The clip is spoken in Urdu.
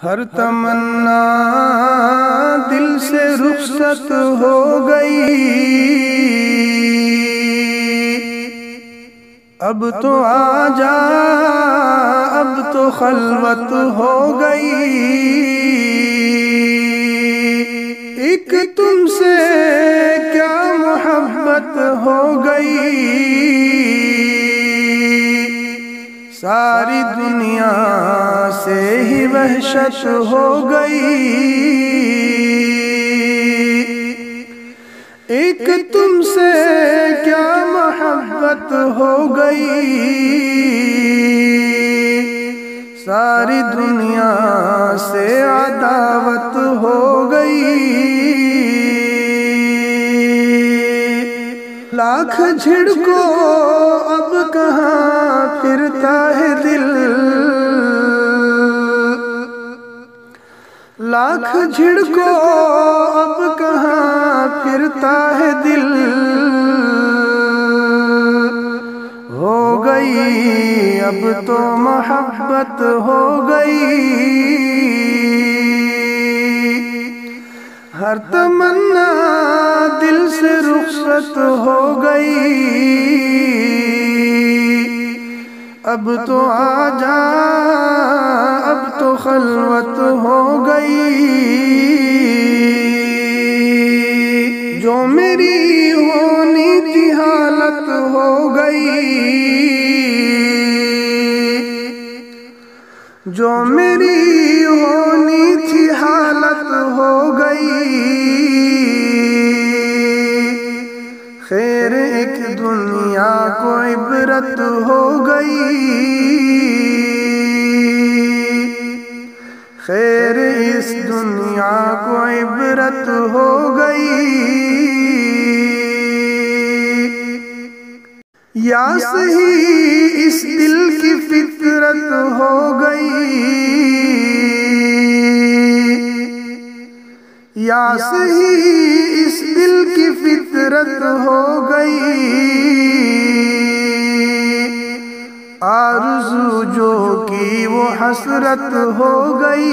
ہر تمنا دل سے رخصت ہو گئی، اب تو آ جا، اب تو خلوت ہو گئی، ایک تم سے کیا محبت ہو گئی، ساری دنیا سے ہی وحشت ہو گئی، ایک تم سے کیا محبت ہو گئی، ساری دنیا سے عداوت ہو گئی، لاکھ جھڑکو اب کہاں پھرتا ہے دل، لاکھ جھڑکو اب کہاں پھرتا ہے دل، ہو گئی اب تو محبت ہو گئی، ہر تمنا دل سے رخصت ہو گئی، اب تو آ جا، اب تو خلوت ہو گئی، جو میری ہونی تھی حالت ہو گئی، جو میری ہونی تھی حالت ہو گئی، خیر ایک دنیا کو عبرت ہو گئی، خیر اس دنیا کو عبرت ہو گئی، یا صحیح اس دل کی فطرت ہو گئی، یا صحیح اس دل کی فطرت ہو گئی، آرزو جو کی وہ حسرت ہو گئی،